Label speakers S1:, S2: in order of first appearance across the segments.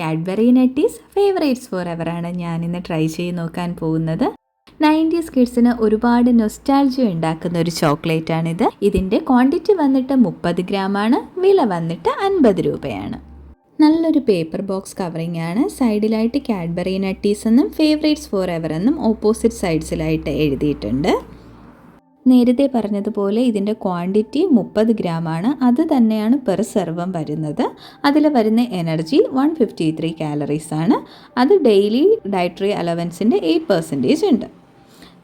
S1: Cadbury നട്ടീസ് favourites for ever ആണ് ഞാനിന്ന് try ചെയ്ത് നോക്കാൻ പോകുന്നത്. 90s കിഡ്സിന് ഒരുപാട് നൊസ്റ്റാൾജിയ ഉണ്ടാക്കുന്ന ഒരു ചോക്ലേറ്റാണിത്. ഇതിൻ്റെ ക്വാണ്ടിറ്റി വന്നിട്ട് 30 ഗ്രാമാണ്, വില വന്നിട്ട് 50 രൂപയാണ്. നല്ലൊരു പേപ്പർ ബോക്സ് കവറിംഗ് ആണ്. സൈഡിലായിട്ട് കാഡ്ബറി നട്ടീസ് എന്നും ഫേവറേറ്റ്സ് ഫോർ എവർ എന്നും ഓപ്പോസിറ്റ് സൈഡ്സിലായിട്ട് എഴുതിയിട്ടുണ്ട്. നേരത്തെ പറഞ്ഞതുപോലെ ഇതിൻ്റെ ക്വാണ്ടിറ്റി 30 ഗ്രാമാണ്. അത് തന്നെയാണ് പെർ സെർവം വരുന്നത്. അതിൽ വരുന്ന എനർജി 153 കാലറീസ് ആണ്. അത് ഡെയിലി ഡയറ്ററി അലവൻസിൻ്റെ 8% ഉണ്ട്.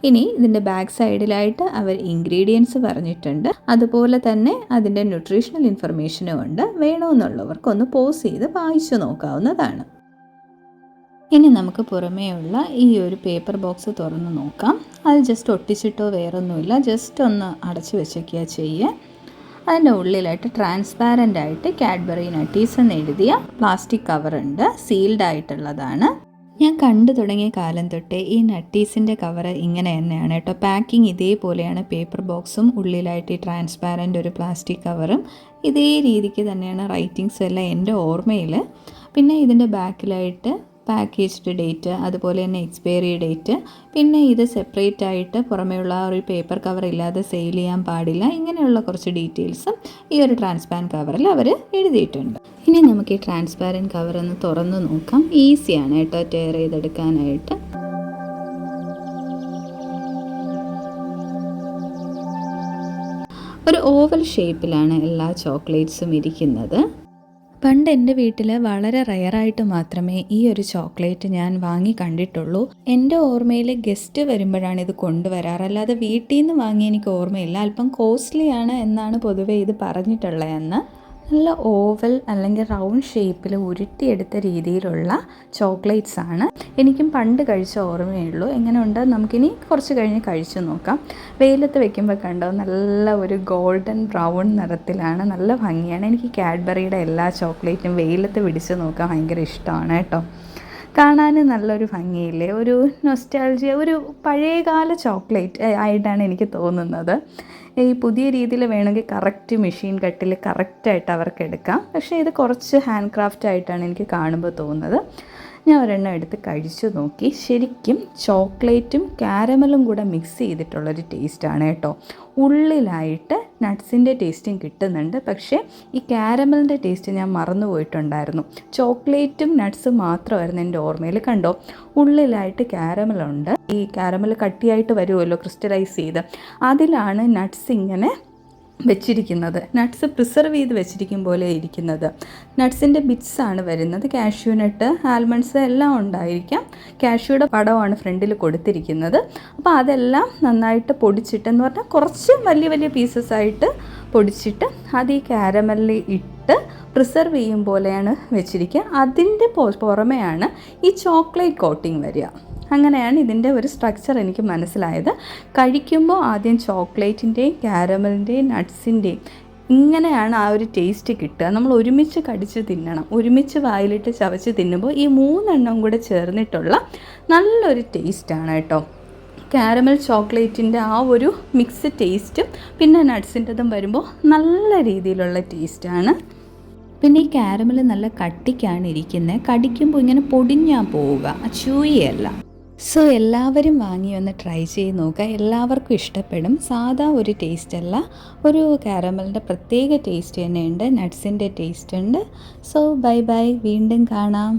S1: ഇനി ഇതിൻ്റെ ബാക്ക് സൈഡിലായിട്ട് അവർ ഇൻഗ്രീഡിയൻസ് പറഞ്ഞിട്ടുണ്ട്. അതുപോലെ തന്നെ അതിൻ്റെ ന്യൂട്രീഷണൽ ഇൻഫർമേഷനും ഉണ്ട്. വേണമെന്നുള്ളവർക്കൊന്ന് പോസ് ചെയ്ത് വായിച്ചു നോക്കാവുന്നതാണ്. ഇനി നമുക്ക് പുറമേയുള്ള ഈ ഒരു പേപ്പർ ബോക്സ് തുറന്ന് നോക്കാം. അത് ജസ്റ്റ് ഒട്ടിച്ചിട്ടോ വേറൊന്നുമില്ല, ജസ്റ്റ് ഒന്ന് അടച്ചു വെച്ചൊക്കെയാ ചെയ്യുക. അതിൻ്റെ ഉള്ളിലായിട്ട് ട്രാൻസ്പാരൻ്റ് ആയിട്ട് കാഡ്ബറി നട്ടീസ് എന്ന് എഴുതിയ പ്ലാസ്റ്റിക് കവറുണ്ട്. സീൽഡ് ആയിട്ടുള്ളതാണ്. ഞാൻ കണ്ടു തുടങ്ങിയ കാലം തൊട്ടേ ഈ നട്ടീസിൻ്റെ കവർ ഇങ്ങനെ തന്നെയാണ് കേട്ടോ. പാക്കിംഗ് ഇതേപോലെയാണ്. പേപ്പർ ബോക്സും ഉള്ളിലായിട്ട് ഈ ട്രാൻസ്പാരൻ്റ് ഒരു പ്ലാസ്റ്റിക് കവറും ഇതേ രീതിക്ക് തന്നെയാണ് റൈറ്റിങ്സും എല്ലാം എൻ്റെ ഓർമ്മയിൽ. പിന്നെ ഇതിൻ്റെ ബാക്കിലായിട്ട് പാക്കേജ്ഡ് ഡേറ്റ്, അതുപോലെ തന്നെ എക്സ്പയറി ഡേറ്റ്, പിന്നെ ഇത് സെപ്പറേറ്റ് ആയിട്ട് പുറമേയുള്ള ഒരു പേപ്പർ കവർ ഇല്ലാതെ സെയിൽ ചെയ്യാൻ പാടില്ല, ഇങ്ങനെയുള്ള കുറച്ച് ഡീറ്റെയിൽസും ഈ ഒരു ട്രാൻസ്പാരൻറ്റ് കവറിൽ അവർ എഴുതിയിട്ടുണ്ട്. ഇനി നമുക്ക് ഈ ട്രാൻസ്പാരൻറ്റ് കവർ ഒന്ന് തുറന്ന് നോക്കാം. ഈസിയാണ് കേട്ടോ ടയർ ചെയ്തെടുക്കാനായിട്ട്. ഒരു ഓവൽ ഷേപ്പിലാണ് എല്ലാ ചോക്ലേറ്റ്സും ഇരിക്കുന്നത്. പണ്ട് എൻ്റെ വീട്ടിൽ വളരെ റയറായിട്ട് മാത്രമേ ഈ ഒരു ചോക്ലേറ്റ് ഞാൻ വാങ്ങി കണ്ടിട്ടുള്ളൂ. എൻ്റെ ഓർമ്മയിൽ ഗസ്റ്റ് വരുമ്പോഴാണ് ഇത് കൊണ്ടുവരാറ്, അല്ലാതെ വീട്ടിൽ നിന്ന് വാങ്ങി എനിക്ക് ഓർമ്മയില്ല. അല്പം കോസ്റ്റ്ലിയാണ് എന്നാണ് പൊതുവെ ഇത് പറഞ്ഞിട്ടുള്ളതെന്ന്. നല്ല ഓവൽ അല്ലെങ്കിൽ റൗണ്ട് ഷേപ്പിൽ ഉരുട്ടിയെടുത്ത രീതിയിലുള്ള ചോക്ലേറ്റ്സ് ആണ്. എനിക്കും പണ്ട് കഴിച്ച ഓർമ്മയുള്ളൂ. എങ്ങനെയുണ്ട് നമുക്കിനി കുറച്ച് കഴിഞ്ഞ് കഴിച്ചു നോക്കാം. വെയിലത്ത് വെക്കുമ്പോൾ കണ്ടോ നല്ല ഒരു ഗോൾഡൻ ബ്രൗൺ നിറത്തിലാണ്, നല്ല ഭംഗിയാണ്. എനിക്ക് കാഡ്ബറിയുടെ എല്ലാ ചോക്ലേറ്റും വെയിലത്ത് പിടിച്ച് നോക്കാൻ ഭയങ്കര ഇഷ്ടമാണ് കേട്ടോ. കാണാൻ നല്ലൊരു ഭംഗിയില്ലേ, ഒരു നൊസ്റ്റാൾജിയ, ഒരു പഴയകാല ചോക്ലേറ്റ് ആയിട്ടാണ് എനിക്ക് തോന്നുന്നത്. ഈ പുതിയ രീതിയിൽ വേണമെങ്കിൽ കറക്റ്റ് മെഷീൻ കട്ടിൽ കറക്റ്റായിട്ട് അവർക്ക് എടുക്കാം. പക്ഷേ ഇത് കുറച്ച് ഹാൻഡ് ക്രാഫ്റ്റ് ആയിട്ടാണ് എനിക്ക് കാണുമ്പോൾ തോന്നുന്നത്. ഞാൻ ഒരെണ്ണം എടുത്ത് കഴിച്ചു നോക്കി. ശരിക്കും ചോക്ലേറ്റും കാരമലും കൂടെ മിക്സ് ചെയ്തിട്ടുള്ളൊരു ടേസ്റ്റാണ് കേട്ടോ. ഉള്ളിലായിട്ട് നട്ട്സിൻ്റെ ടേസ്റ്റും കിട്ടുന്നുണ്ട്. പക്ഷേ ഈ കാരമലിൻ്റെ ടേസ്റ്റ് ഞാൻ മറന്നു പോയിട്ടുണ്ടായിരുന്നു. ചോക്ലേറ്റും നട്ട്സും മാത്രമായിരുന്നു എൻ്റെ ഓർമ്മയിൽ. കണ്ടോ, ഉള്ളിലായിട്ട് കാരമലുണ്ട്. ഈ കാരമൽ കട്ടിയായിട്ട് വരുമല്ലോ ക്രിസ്റ്റലൈസ് ചെയ്ത്, അതിലാണ് നട്ട്സ് ഇങ്ങനെ വെച്ചിരിക്കുന്നത്. നട്ട്സ് പ്രിസർവ് ചെയ്ത് വെച്ചിരിക്കും പോലെ ഇരിക്കുന്നത്. നട്ട്സിൻ്റെ ബിറ്റ്സാണ് വരുന്നത്. കാഷ്യൂ നട്ട്, ആൽമണ്ട്സ് എല്ലാം ഉണ്ടായിരിക്കാം. കാഷ്യൂയുടെ പടമാണ് ഫ്രണ്ടിൽ കൊടുത്തിരിക്കുന്നത്. അപ്പോൾ അതെല്ലാം നന്നായിട്ട് പൊടിച്ചിട്ടെന്ന് പറഞ്ഞാൽ കുറച്ച് വലിയ വലിയ പീസസ് ആയിട്ട് പൊടിച്ചിട്ട് അത് ഈ കാരമലിൽ ഇട്ട് പ്രിസർവ് ചെയ്യും പോലെയാണ് വെച്ചിരിക്കുക. അതിൻ്റെ പുറമെയാണ് ഈ ചോക്ലേറ്റ് കോട്ടിങ് വരിക. അങ്ങനെയാണ് ഇതിൻ്റെ ഒരു സ്ട്രക്ചർ എനിക്ക് മനസ്സിലായത്. കഴിക്കുമ്പോൾ ആദ്യം ചോക്ലേറ്റിൻ്റെയും കാരമലിൻ്റെയും നട്ട്സിൻ്റെയും ഇങ്ങനെയാണ് ആ ഒരു ടേസ്റ്റ് കിട്ടുക. നമ്മൾ ഒരുമിച്ച് കടിച്ച് തിന്നണം. ഒരുമിച്ച് വായിലിട്ട് ചവച്ച് തിന്നുമ്പോൾ ഈ 3 എണ്ണം കൂടെ ചേർന്നിട്ടുള്ള നല്ലൊരു ടേസ്റ്റാണ് കേട്ടോ. കാരമൽ ചോക്ലേറ്റിൻ്റെ ആ ഒരു മിക്സ് ടേസ്റ്റും പിന്നെ നട്ട്സിൻ്റെതും വരുമ്പോൾ നല്ല രീതിയിലുള്ള ടേസ്റ്റാണ്. പിന്നെ ഈ കാരമൽ നല്ല കട്ടിക്കാണ് ഇരിക്കുന്നത്. കടിക്കുമ്പോൾ ഇങ്ങനെ പൊടിഞ്ഞാൽ പോവുക, ചൂയല്ല. സോ എല്ലാവരും വാങ്ങി ഒന്ന് ട്രൈ ചെയ്ത് നോക്കുക. എല്ലാവർക്കും ഇഷ്ടപ്പെടും. സാധാ ഒരു ടേസ്റ്റ് അല്ല, ഒരു കാരമലിൻ്റെ പ്രത്യേക ടേസ്റ്റ് തന്നെയുണ്ട്. നട്ട്സിൻ്റെ ടേസ്റ്റ് ഉണ്ട്. സോ ബൈ ബൈ, വീണ്ടും കാണാം.